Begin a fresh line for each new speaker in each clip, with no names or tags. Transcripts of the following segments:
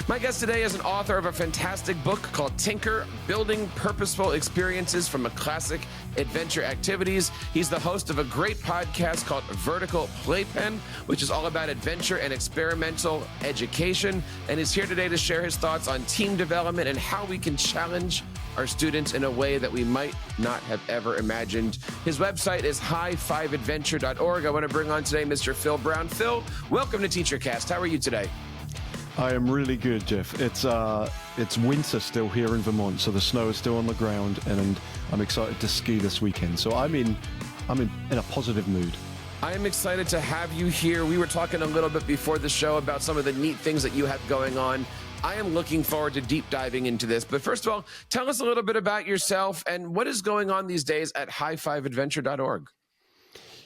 My guest today is an author of a fantastic book called Tinker, Building Purposeful Experiences from a Classic Adventure Activities. He's the host of a great podcast called Vertical Playpen, which is all about adventure and experimental education. And he's here today to share his thoughts on team development and how we can challenge our students in a way that we might not have ever imagined. His website is high5adventure.org. I want to bring on today Mr. Phil Brown. Phil, welcome to TeacherCast. How are you today?
I am really good, Jeff. It's winter still here in Vermont, so the snow is still on the ground, and I'm excited to ski this weekend. So I'm in a positive mood.
I am excited to have you here. We were talking a little bit before the show about some of the neat things that you have going on. I am looking forward to deep diving into this. But first of all, tell us a little bit about yourself and what is going on these days at high5adventure.org.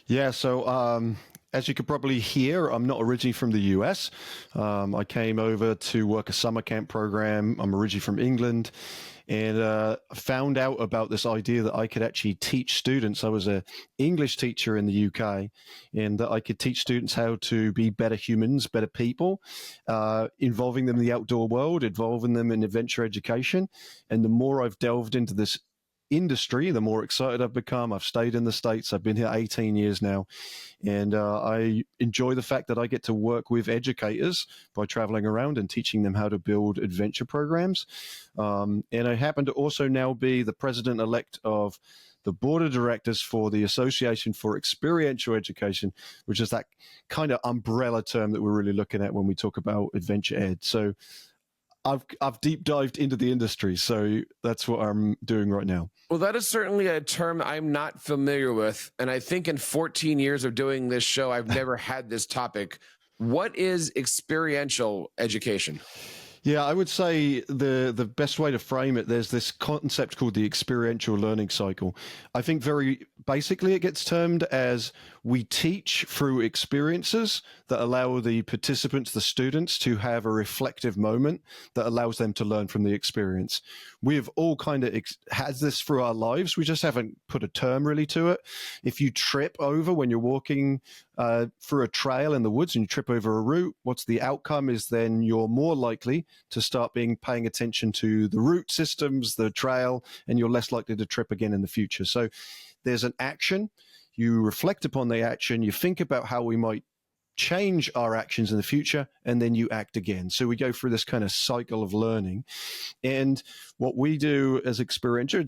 Yeah, so as you could probably hear, I'm not originally from the US. I came over to work a summer camp program. I'm originally from England, and found out about this idea that I could actually teach students. I was an English teacher in the UK, and that I could teach students how to be better humans, better people, involving them in the outdoor world, involving them in adventure education. And the more I've delved into this industry, the more excited I've become. I've stayed in the States. I've been here 18 years now. And I enjoy the fact that I get to work with educators by traveling around and teaching them how to build adventure programs. And I happen to also now be the president-elect of the board of directors for the Association for Experiential Education, which is that kind of umbrella term that we're really looking at when we talk about adventure ed. So I've deep dived into the industry, so that's what I'm doing right now.
Well, that is certainly a term I'm not familiar with. And I think in 14 years of doing this show, I've never had this topic. What is experiential education?
Yeah, I would say the best way to frame it, there's this concept called the experiential learning cycle. I think very basically it gets termed as we teach through experiences that allow the participants, the students, to have a reflective moment that allows them to learn from the experience. We've all kind of had this through our lives. We just haven't put a term really to it. If you trip over when you're walking through a trail in the woods and you trip over a root, what's the outcome is then you're more likely to start paying attention to the root systems, the trail, and you're less likely to trip again in the future. So there's an action. You reflect upon the action. You think about how we might change our actions in the future, and then you act again. So we go through this kind of cycle of learning. And what we do as experiential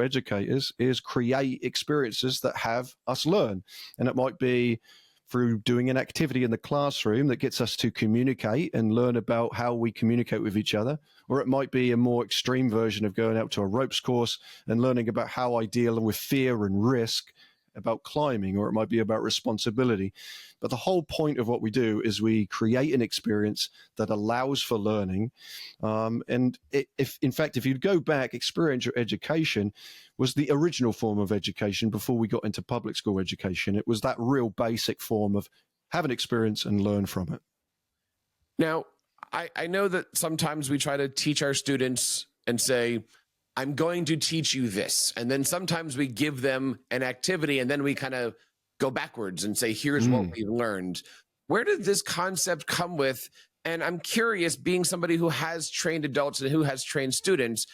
educators is create experiences that have us learn. And it might be through doing an activity in the classroom that gets us to communicate and learn about how we communicate with each other. Or it might be a more extreme version of going out to a ropes course and learning about how I deal with fear and risk about climbing, or it might be about responsibility. But the whole point of what we do is we create an experience that allows for learning. If you go back, experiential education was the original form of education before we got into public school education. It was that real basic form of have an experience and learn from it.
Now, I know that sometimes we try to teach our students and say, I'm going to teach you this. And then sometimes we give them an activity and then we kind of go backwards and say, here's what we learned. Where did this concept come with? And I'm curious, being somebody who has trained adults and who has trained students,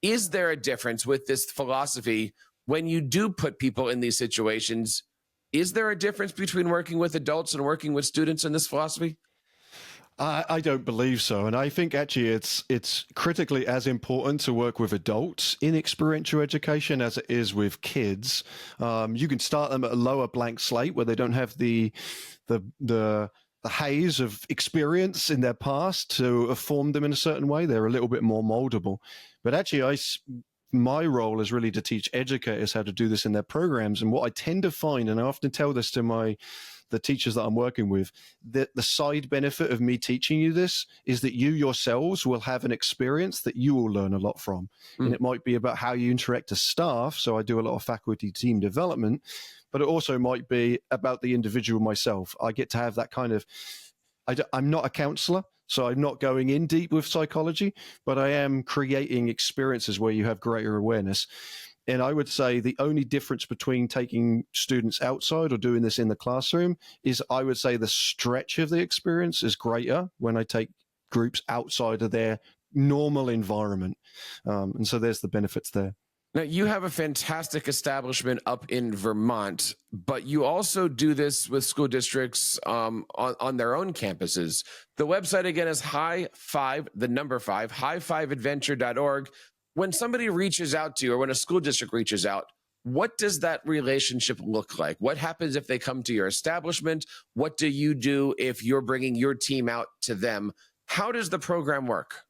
is there a difference with this philosophy when you do put people in these situations? Is there a difference between working with adults and working with students in this philosophy?
I don't believe so. And I think actually it's critically as important to work with adults in experiential education as it is with kids. You can start them at a lower blank slate where they don't have the haze of experience in their past to have formed them in a certain way. They're a little bit more moldable. But actually, my role is really to teach educators how to do this in their programs. And what I tend to find, and I often tell this to the teachers that I'm working with, that the side benefit of me teaching you this is that you yourselves will have an experience that you will learn a lot from. And it might be about how you interact as staff. So I do a lot of faculty team development, but it also might be about the individual myself. I get to have that kind of, I'm not a counselor, so I'm not going in deep with psychology, but I am creating experiences where you have greater awareness. And I would say the only difference between taking students outside or doing this in the classroom is I would say the stretch of the experience is greater when I take groups outside of their normal environment. And so there's the benefits there.
Now, you have a fantastic establishment up in Vermont, but you also do this with school districts on their own campuses. The website, again, is high5adventure.org. When somebody reaches out to you, or when a school district reaches out, what does that relationship look like? What happens if they come to your establishment? What do you do if you're bringing your team out to them? How does the program work?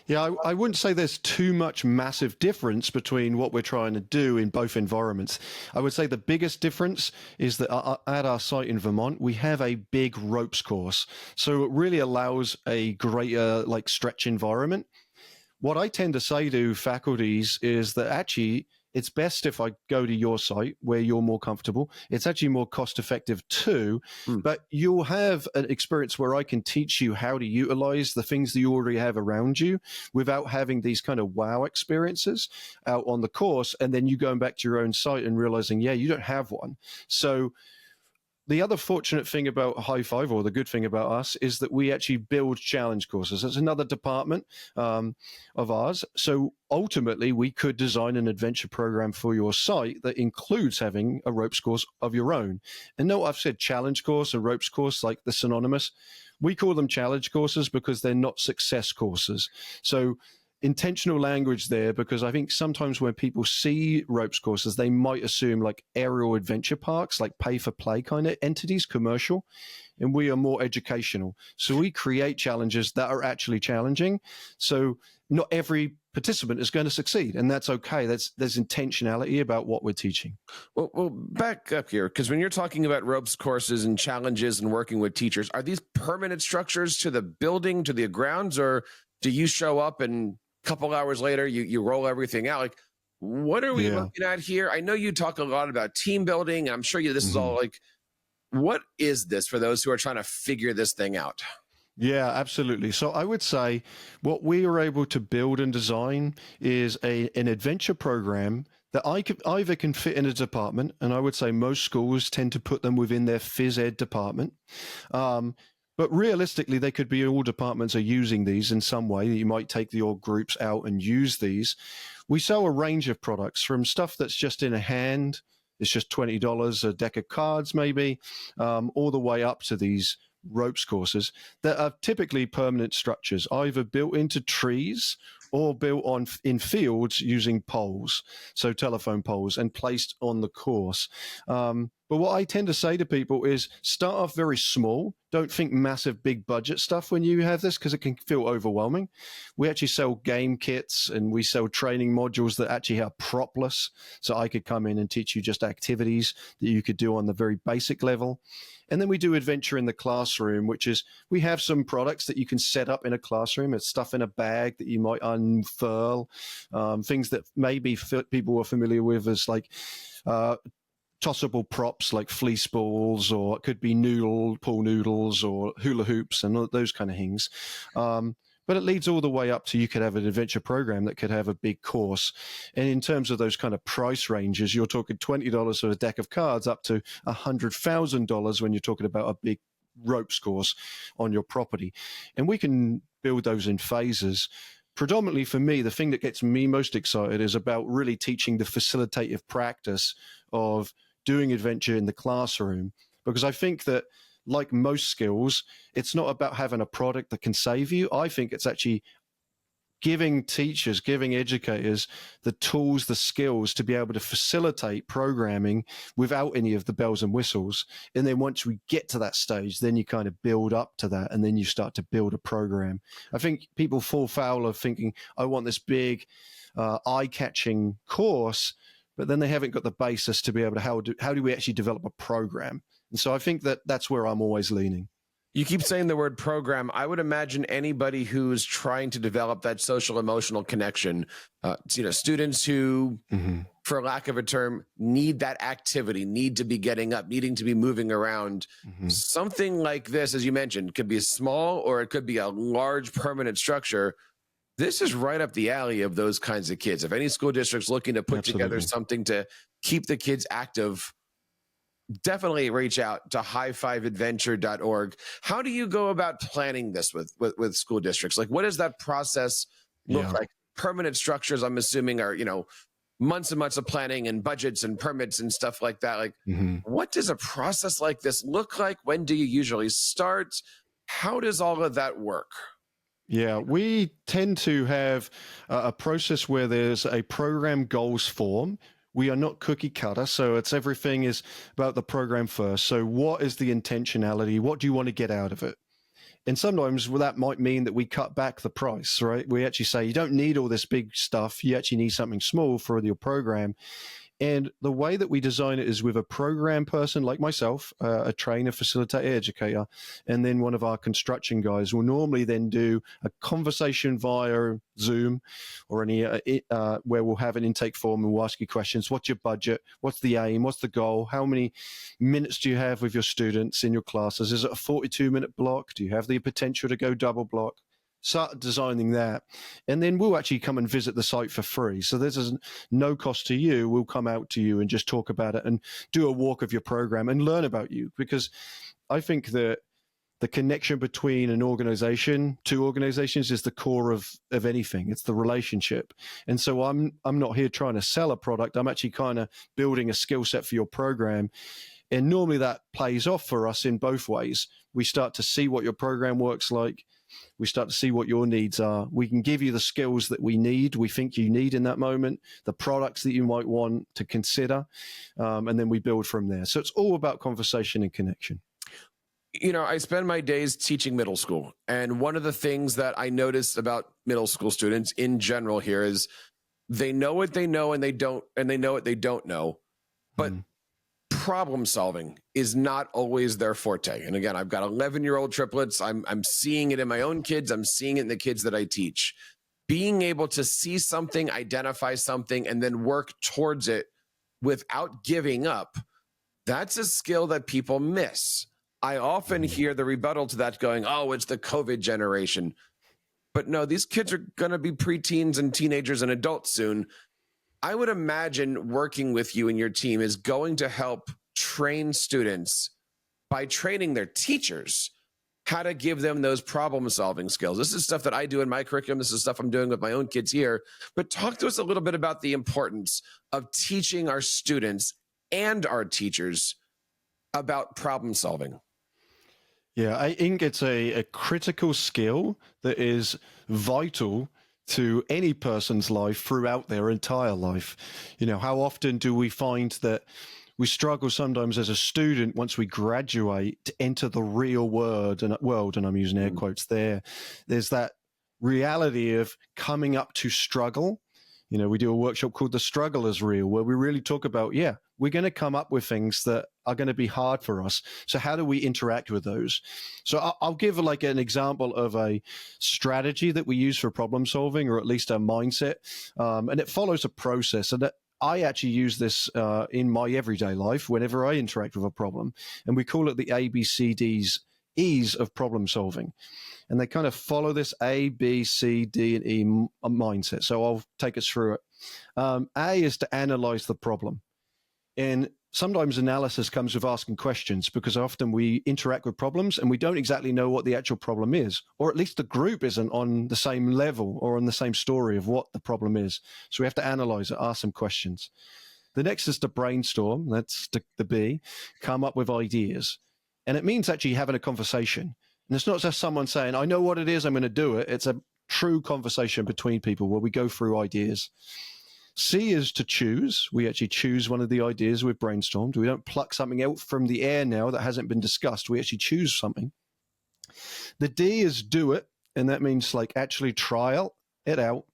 Yeah, I wouldn't say there's too much massive difference between what we're trying to do in both environments. I would say the biggest difference is that at our site in Vermont, we have a big ropes course. So it really allows a greater stretch environment. What I tend to say to faculties is that actually it's best if I go to your site where you're more comfortable. It's actually more cost effective too, but you'll have an experience where I can teach you how to utilize the things that you already have around you without having these kind of wow experiences out on the course. And then you going back to your own site and realizing, yeah, you don't have one. So the other fortunate thing about High Five, or the good thing about us, is that we actually build challenge courses. That's another department of ours. So ultimately, we could design an adventure program for your site that includes having a ropes course of your own. And no, I've said challenge course and ropes course, like they're synonymous. We call them challenge courses because they're not success courses. So intentional language there, because I think sometimes when people see ropes courses, they might assume like aerial adventure parks, like pay for play kind of entities, commercial, and we are more educational. So we create challenges that are actually challenging. So not every participant is going to succeed, and that's okay. There's intentionality about what we're teaching.
Well, back up here, because when you're talking about ropes courses and challenges and working with teachers, are these permanent structures to the building, to the grounds, or do you show up and couple hours later, you roll everything out? Like, what are we looking at here? I know you talk a lot about team building. I'm sure this is all like, what is this for those who are trying to figure this thing out?
Yeah, absolutely. So I would say what we are able to build and design is an adventure program that either can fit in a department, and I would say most schools tend to put them within their phys ed department. But realistically, they could be all departments are using these in some way. You might take your groups out and use these. We sell a range of products from stuff that's just in a hand. It's just $20 a deck of cards, maybe, all the way up to these ropes courses that are typically permanent structures, either built into trees or built in fields using poles, so telephone poles, and placed on the course. But what I tend to say to people is start off very small. Don't think massive, big budget stuff when you have this, because it can feel overwhelming. We actually sell game kits and we sell training modules that actually are propless. So I could come in and teach you just activities that you could do on the very basic level. And then we do adventure in the classroom, which is we have some products that you can set up in a classroom. It's stuff in a bag that you might unfurl, things that maybe people are familiar with as like tossable props like fleece balls, or it could be pool noodles or hula hoops and those kind of things. But it leads all the way up to you could have an adventure program that could have a big course. And in terms of those kind of price ranges, you're talking $20 for a deck of cards up to $100,000 when you're talking about a big ropes course on your property. And we can build those in phases. Predominantly for me, the thing that gets me most excited is about really teaching the facilitative practice of doing adventure in the classroom, because I think that, like most skills, it's not about having a product that can save you. I think it's actually giving teachers, giving educators the tools, the skills to be able to facilitate programming without any of the bells and whistles. And then once we get to that stage, then you kind of build up to that, and then you start to build a program. I think people fall foul of thinking, I want this big eye-catching course, but then they haven't got the basis to be able to, how do we actually develop a program? And so I think that that's where I'm always leaning.
You keep saying the word program. I would imagine anybody who's trying to develop that social emotional connection, students who, for lack of a term, need that activity, need to be getting up, needing to be moving around. Something like this, as you mentioned, could be small or it could be a large permanent structure. This is right up the alley of those kinds of kids. If any school district's looking to put together something to keep the kids active, definitely reach out to highfiveadventure.org. How do you go about planning this with school districts? Like, what does that process look
Yeah.
like? Permanent structures, I'm assuming, are, months and months of planning and budgets and permits and stuff like that. Like,
Mhm.
what does a process like this look like? When do you usually start? How does all of that work?
Yeah, we tend to have a process where there's a program goals form. We are not cookie cutter, so it's everything is about the program first. So what is the intentionality? What do you want to get out of it? And sometimes that might mean that we cut back the price, right? We actually say you don't need all this big stuff. You actually need something small for your program. And the way that we design it is with a program person like myself, a trainer, facilitator, educator, and then one of our construction guys will normally then do a conversation via Zoom or any where we'll have an intake form and we'll ask you questions. What's your budget? What's the aim? What's the goal? How many minutes do you have with your students in your classes? Is it a 42-minute block? Do you have the potential to go double block? Start designing that, and then we'll actually come and visit the site for free. So there's no cost to you. We'll come out to you and just talk about it and do a walk of your program and learn about you, because I think that the connection between an organization, two organizations, is the core of anything. It's the relationship. And so I'm not here trying to sell a product. I'm actually kind of building a skill set for your program. And normally that plays off for us in both ways. We start to see what your program works like. We start to see what your needs are. We can give you the skills that we think you need in that moment, the products that you might want to consider, and then we build from there. So it's all about conversation and connection.
I spend my days teaching middle school. And one of the things that I noticed about middle school students in general here is they know what they know and they know what they don't know. But problem solving is not always their forte. And again, I've got 11-year-old triplets. I'm seeing it in my own kids. I'm seeing it in the kids that I teach. Being able to see something, identify something, and then work towards it without giving up, that's a skill that people miss. I often hear the rebuttal to that going, oh, it's the COVID generation. But no, these kids are going to be preteens and teenagers and adults soon. I would imagine working with you and your team is going to help train students by training their teachers how to give them those problem solving skills. This is stuff that I do in my curriculum. This is stuff I'm doing with my own kids here. But talk to us a little bit about the importance of teaching our students and our teachers about problem solving.
Yeah, I think it's a critical skill that is vital to any person's life throughout their entire life. How often do we find that we struggle sometimes as a student once we graduate to enter the real world, and I'm using air quotes there. There's that reality of coming up to struggle. We do a workshop called The Struggle is Real, where we really talk about, we're going to come up with things that are going to be hard for us. So how do we interact with those? So I'll give like an example of a strategy that we use for problem solving, or at least a mindset. And it follows a process. And I actually use this in my everyday life whenever I interact with a problem. And we call it the ABCDs, E's of problem solving. And they kind of follow this A, B, C, D, and E mindset. So I'll take us through it. A is to analyze the problem. And sometimes analysis comes with asking questions, because often we interact with problems and we don't exactly know what the actual problem is, or at least the group isn't on the same level or on the same story of what the problem is. So we have to analyze it, ask some questions. The next is to brainstorm. That's the B, come up with ideas. And it means actually having a conversation. And it's not just someone saying, I know what it is, I'm going to do it. It's a true conversation between people where we go through ideas. C is to choose. We actually choose one of the ideas we've brainstormed. We don't pluck something out from the air now that hasn't been discussed. We actually choose something. The D is do it. And that means like actually trial it out.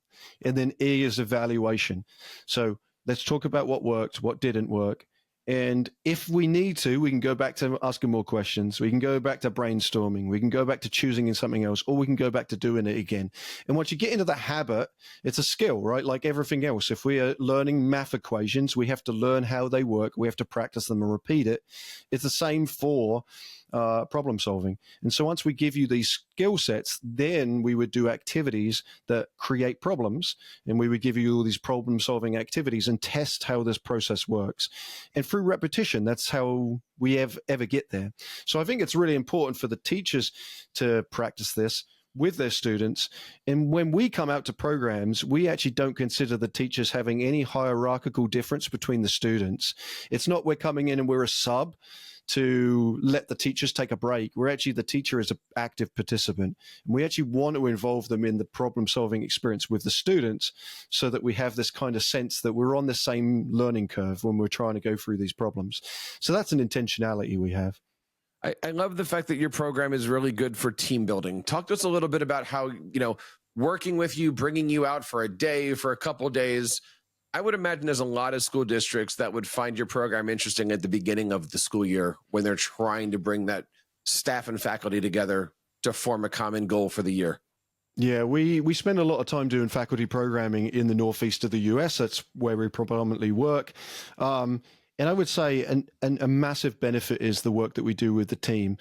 And then E is evaluation. So let's talk about what worked, what didn't work. And if we need to, we can go back to asking more questions. We can go back to brainstorming. We can go back to choosing in something else, or we can go back to doing it again. And once you get into the habit, it's a skill, right? Like everything else. If we are learning math equations, we have to learn how they work. We have to practice them and repeat it. It's the same for problem solving. And so once we give you these skill sets, then we would do activities that create problems, and we would give you all these problem solving activities and test how this process works. And through repetition, that's how we ever get there. So I think it's really important for the teachers to practice this with their students. And when we come out to programs, we actually don't consider the teachers having any hierarchical difference between the students. It's not we're coming in and we're a sub to let the teachers take a break. We're actually, the teacher is an active participant. And we actually want to involve them in the problem solving experience with the students so that we have this kind of sense that we're on the same learning curve when we're trying to go through these problems. So that's an intentionality we have.
I love the fact that your program is really good for team building. Talk to us a little bit about how, working with you, bringing you out for a day, for a couple of days. I would imagine there's a lot of school districts that would find your program interesting at the beginning of the school year when they're trying to bring that staff and faculty together to form a common goal for the year.
Yeah, we spend a lot of time doing faculty programming in the northeast of the US. That's where we predominantly work. And I would say a massive benefit is the work that we do with the team.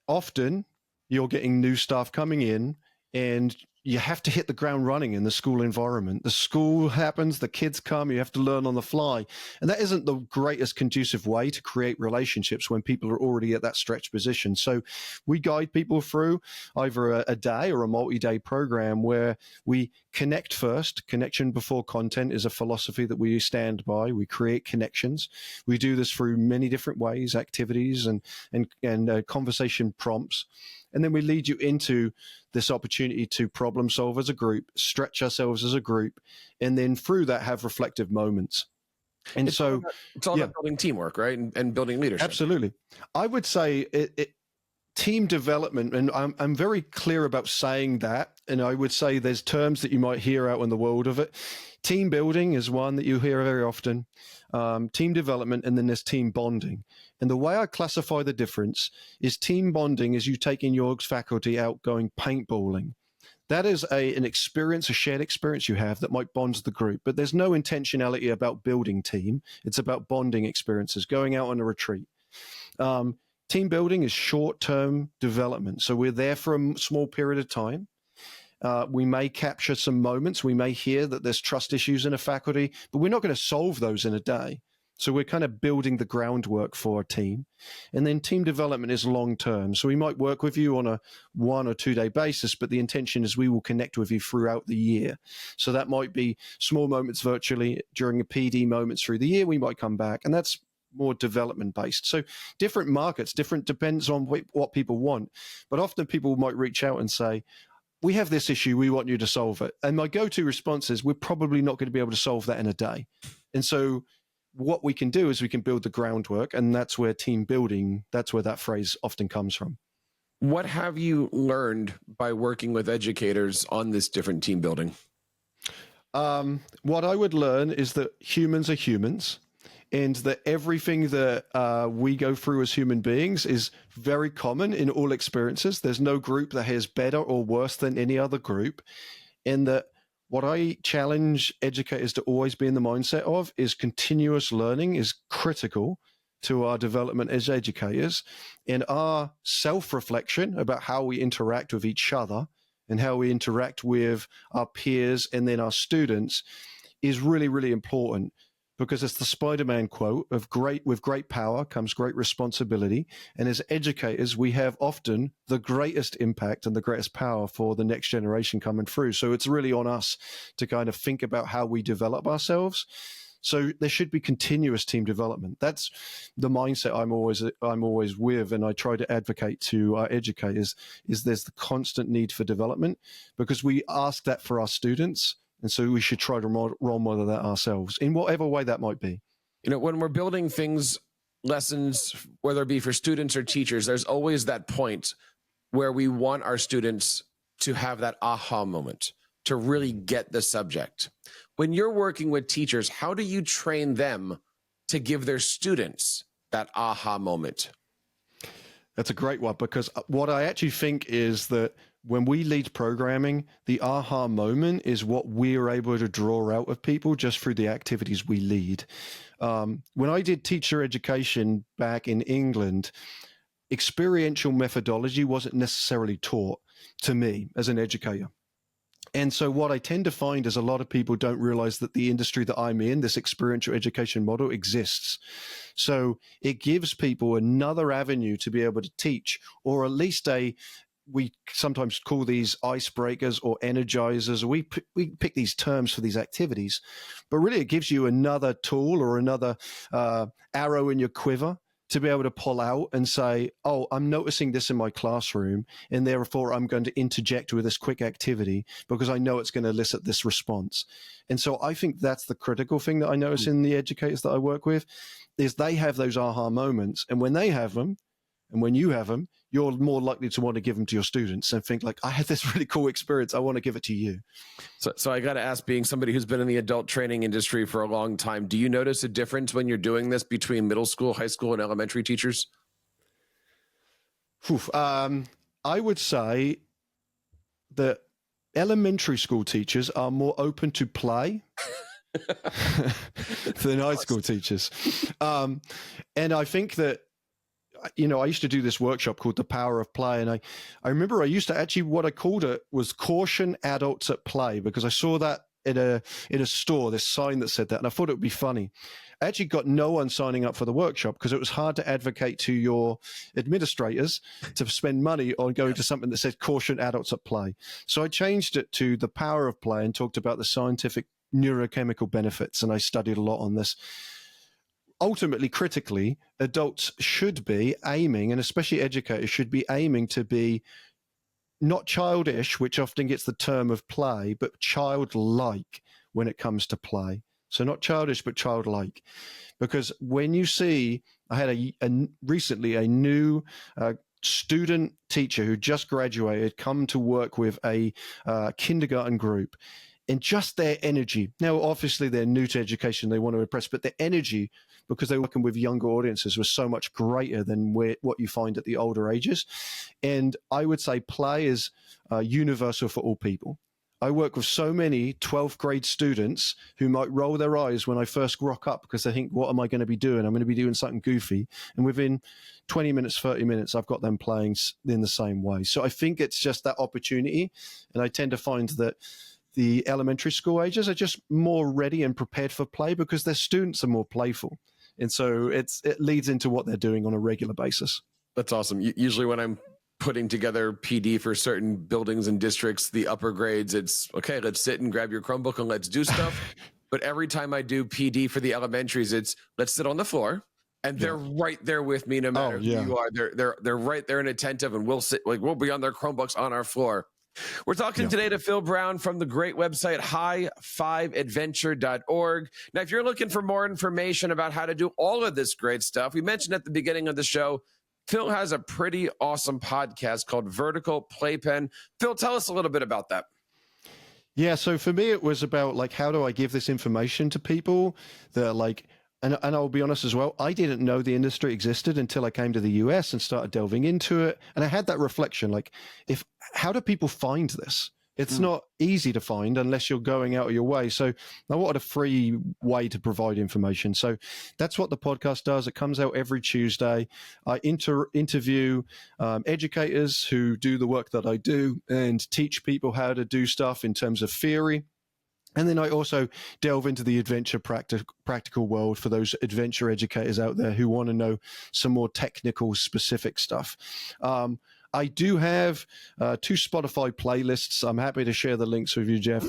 Often you're getting new staff coming in and you have to hit the ground running in the school environment. The school happens, the kids come, you have to learn on the fly. And that isn't the greatest conducive way to create relationships when people are already at that stretch position. So we guide people through either a day or a multi-day program where we connect first. Connection before content is a philosophy that we stand by. We create connections. We do this through many different ways, activities and conversation prompts. And then we lead you into this opportunity to problem solve as a group, stretch ourselves as a group, and then through that have reflective moments. And
it's all about building teamwork, right? And building leadership.
Absolutely. I would say team development, and I'm very clear about saying that. And I would say there's terms that you might hear out in the world of it. Team building is one that you hear very often. Team development, and then there's team bonding. And the way I classify the difference is team bonding is you taking your faculty out going paintballing. That is an experience, a shared experience you have that might bond the group, but there's no intentionality about building team. It's about bonding experiences, going out on a retreat. Team building is short-term development. So we're there for a small period of time. We may capture some moments. We may hear that there's trust issues in a faculty, but we're not going to solve those in a day. So we're kind of building the groundwork for a team. And then team development is long-term. So we might work with you on a 1 or 2 day basis, but the intention is we will connect with you throughout the year. So that might be small moments virtually during a PD moments through the year. We might come back, and that's more development based. So different markets, depends on what people want. But often people might reach out and say, we have this issue, we want you to solve it. And my go-to response is, we're probably not going to be able to solve that in a day. And so what we can do is we can build the groundwork, and that's where team building, that's where that phrase often comes from.
What have you learned by working with educators on this different team building?
What I would learn is that humans are humans, and that everything that we go through as human beings is very common in all experiences. There's no group that has better or worse than any other group, and that what I challenge educators to always be in the mindset of is continuous learning is critical to our development as educators, and our self-reflection about how we interact with each other and how we interact with our peers and then our students is really, really important. Because it's the Spider-Man quote of with great power comes great responsibility. And as educators, we have often the greatest impact and the greatest power for the next generation coming through. So it's really on us to kind of think about how we develop ourselves. So there should be continuous team development. That's the mindset I'm always with, and I try to advocate to our educators, is there's the constant need for development, because we ask that for our students. And so we should try to role model that ourselves in whatever way that might be.
When we're building things, lessons, whether it be for students or teachers, there's always that point where we want our students to have that aha moment, to really get the subject. When you're working with teachers, how do you train them to give their students that aha moment?
That's a great one, because what I actually think is that when we lead programming, the aha moment is what we're able to draw out of people just through the activities we lead. When I did teacher education back in England, experiential methodology wasn't necessarily taught to me as an educator. And so what I tend to find is a lot of people don't realize that the industry that I'm in, this experiential education model, exists. So it gives people another avenue to be able to teach, or at least we sometimes call these icebreakers or energizers. We pick these terms for these activities, but really it gives you another tool or another arrow in your quiver to be able to pull out and say, oh, I'm noticing this in my classroom, and therefore I'm going to interject with this quick activity because I know it's going to elicit this response. And so I think that's the critical thing that I notice in the educators that I work with, is they have those aha moments. And when they have them, and when you have them, you're more likely to want to give them to your students and think like, I had this really cool experience, I want to give it to you.
So I got to ask, being somebody who's been in the adult training industry for a long time, do you notice a difference when you're doing this between middle school, high school, and elementary teachers?
I would say that elementary school teachers are more open to play than high school teachers. And I think that, I used to do this workshop called The Power of Play. And I remember I used to actually, what I called it was Caution Adults at Play, because I saw that in a store, this sign that said that, and I thought it would be funny. I actually got no one signing up for the workshop because it was hard to advocate to your administrators to spend money on going to something that said Caution Adults at Play. So I changed it to The Power of Play and talked about the scientific neurochemical benefits. And I studied a lot on this. Ultimately, critically, adults should be aiming, and especially educators should be aiming to be not childish, which often gets the term of play, but childlike when it comes to play. So not childish, but childlike. Because when you see, I had recently a new student teacher who just graduated come to work with a kindergarten group. And just their energy. Now, obviously, they're new to education. They want to impress, but their energy, because they're working with younger audiences, was so much greater than what you find at the older ages. And I would say play is universal for all people. I work with so many 12th grade students who might roll their eyes when I first rock up because they think, what am I going to be doing? I'm going to be doing something goofy. And within 20 minutes, 30 minutes, I've got them playing in the same way. So I think it's just that opportunity. And I tend to find that the elementary school ages are just more ready and prepared for play because their students are more playful. And so it leads into what they're doing on a regular basis.
That's awesome. Usually when I'm putting together PD for certain buildings and districts, the upper grades, it's okay, let's sit and grab your Chromebook and let's do stuff. But every time I do PD for the elementaries, it's let's sit on the floor. And they're right there with me no matter who you are. They're right there and attentive, and we'll we'll be on their Chromebooks on our floor. We're talking today to Phil Brown from the great website high5adventure.org. Now, if you're looking for more information about how to do all of this great stuff, we mentioned at the beginning of the show, Phil has a pretty awesome podcast called Vertical Playpen. Phil, tell us a little bit about that.
Yeah, so for me, it was about like, how do I give this information to people that are like, and I'll be honest as well, I didn't know the industry existed until I came to the US and started delving into it. And I had that reflection, like, how do people find this? It's not easy to find unless you're going out of your way. So I wanted a free way to provide information. So that's what the podcast does. It comes out every Tuesday. I interview educators who do the work that I do and teach people how to do stuff in terms of theory. And then I also delve into the adventure practical world for those adventure educators out there who want to know some more technical, specific stuff. I do have 2 Spotify playlists. I'm happy to share the links with you, Jeff.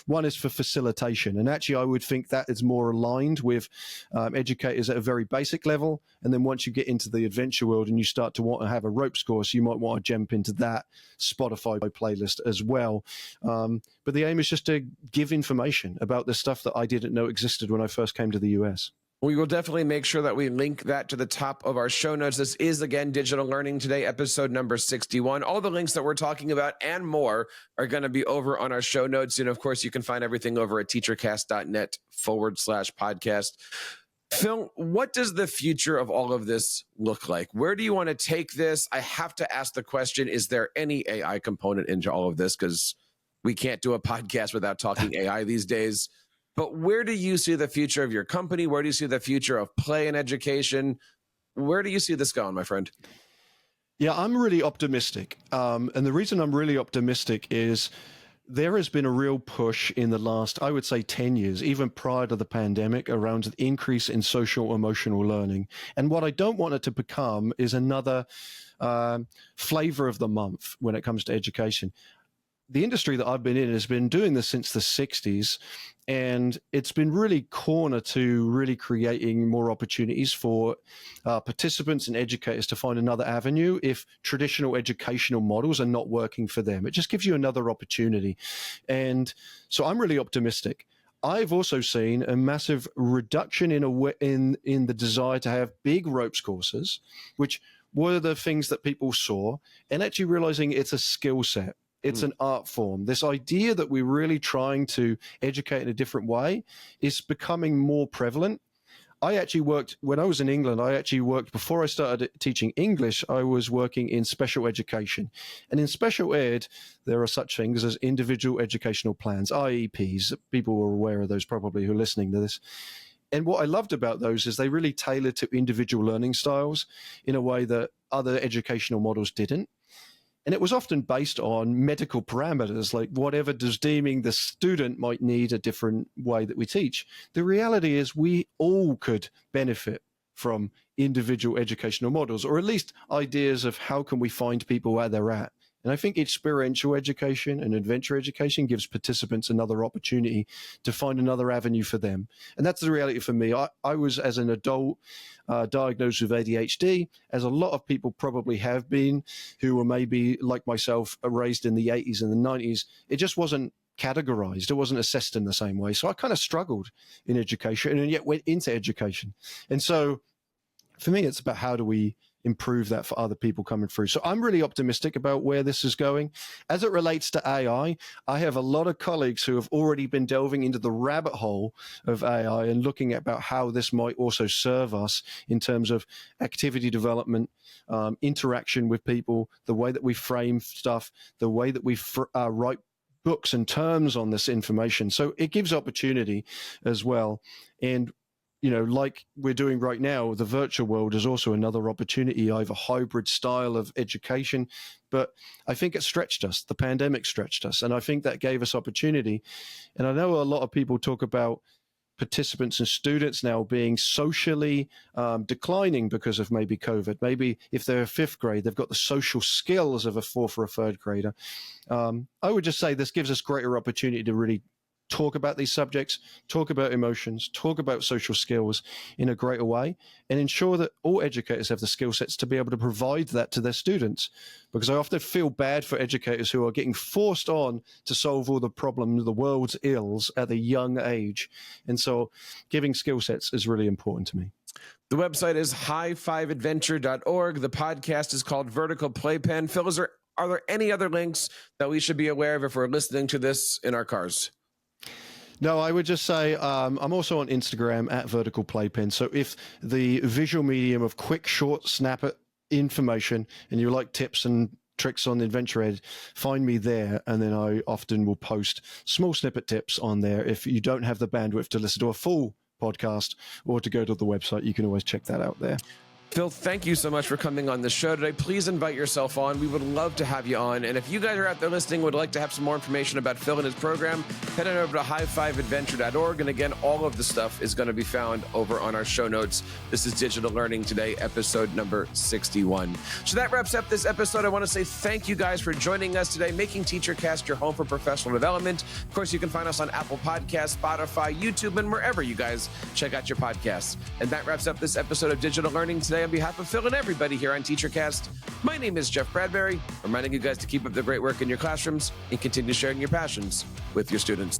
One is for facilitation. And actually, I would think that is more aligned with educators at a very basic level. And then once you get into the adventure world and you start to want to have a ropes course, you might want to jump into that Spotify playlist as well. But the aim is just to give information about the stuff that I didn't know existed when I first came to the US.
We will definitely make sure that we link that to the top of our show notes. This is, again, Digital Learning Today, episode number 61. All the links that we're talking about and more are going to be over on our show notes. And, of course, you can find everything over at teachercast.net/podcast. Phil, what does the future of all of this look like? Where do you want to take this? I have to ask the question, is there any AI component into all of this? Because we can't do a podcast without talking AI these days. But where do you see the future of your company? Where do you see the future of play and education? Where do you see this going, my friend?
Yeah, I'm really optimistic. And the reason I'm really optimistic is there has been a real push in the last, I would say, 10 years, even prior to the pandemic, around an increase in social emotional learning. And what I don't want it to become is another flavor of the month when it comes to education. The industry that I've been in has been doing this since the 60s, and it's been really corner to really creating more opportunities for participants and educators to find another avenue if traditional educational models are not working for them. It just gives you another opportunity. And so I'm really optimistic. I've also seen a massive reduction in the desire to have big ropes courses, which were the things that people saw, and actually realizing it's a skill set. It's an art form. This idea that we're really trying to educate in a different way is becoming more prevalent. I actually worked, when I was in England, before I started teaching English, I was working in special education. And in special ed, there are such things as individual educational plans, IEPs. People are aware of those probably who are listening to this. And what I loved about those is they really tailored to individual learning styles in a way that other educational models didn't. And it was often based on medical parameters, like whatever does deeming the student might need a different way that we teach. The reality is we all could benefit from individual educational models, or at least ideas of how can we find people where they're at. And I think experiential education and adventure education gives participants another opportunity to find another avenue for them. And that's the reality for me. I was, as an adult, diagnosed with ADHD, as a lot of people probably have been, who were maybe, like myself, raised in the 80s and the 90s. It just wasn't categorized. It wasn't assessed in the same way. So I kind of struggled in education and yet went into education. And so for me, it's about how do we improve that for other people coming through. So I'm really optimistic about where this is going. As it relates to AI, I have a lot of colleagues who have already been delving into the rabbit hole of AI and looking at about how this might also serve us in terms of activity development, interaction with people, the way that we frame stuff, the way that we write books and terms on this information. So it gives opportunity as well. And like we're doing right now, the virtual world is also another opportunity. I have a hybrid style of education, but I think it stretched us. The pandemic stretched us, and I think that gave us opportunity. And I know a lot of people talk about participants and students now being socially declining because of maybe COVID. Maybe if they're a fifth grade, they've got the social skills of a fourth or a third grader. I would just say this gives us greater opportunity to really talk about these subjects, talk about emotions, talk about social skills in a greater way, and ensure that all educators have the skill sets to be able to provide that to their students. Because I often feel bad for educators who are getting forced on to solve all the problems, the world's ills at a young age. And so giving skill sets is really important to me.
The website is high5adventure.org. The podcast is called Vertical Playpen. Phil, are there any other links that we should be aware of if we're listening to this in our cars?
No, I would just say I'm also on Instagram at Vertical Playpen. So if the visual medium of quick, short, snap information and you like tips and tricks on Adventure Ed, find me there. And then I often will post small snippet tips on there. If you don't have the bandwidth to listen to a full podcast or to go to the website, you can always check that out there.
Phil, thank you so much for coming on the show today. Please invite yourself on. We would love to have you on. And if you guys are out there listening, would like to have some more information about Phil and his program, head on over to high5adventure.org. And again, all of the stuff is going to be found over on our show notes. This is Digital Learning Today, episode number 61. So that wraps up this episode. I want to say thank you guys for joining us today, making TeacherCast your home for professional development. Of course, you can find us on Apple Podcasts, Spotify, YouTube, and wherever you guys check out your podcasts. And that wraps up this episode of Digital Learning Today. On behalf of Phil and everybody here on TeacherCast, my name is Jeff Bradbury, reminding you guys to keep up the great work in your classrooms and continue sharing your passions with your students.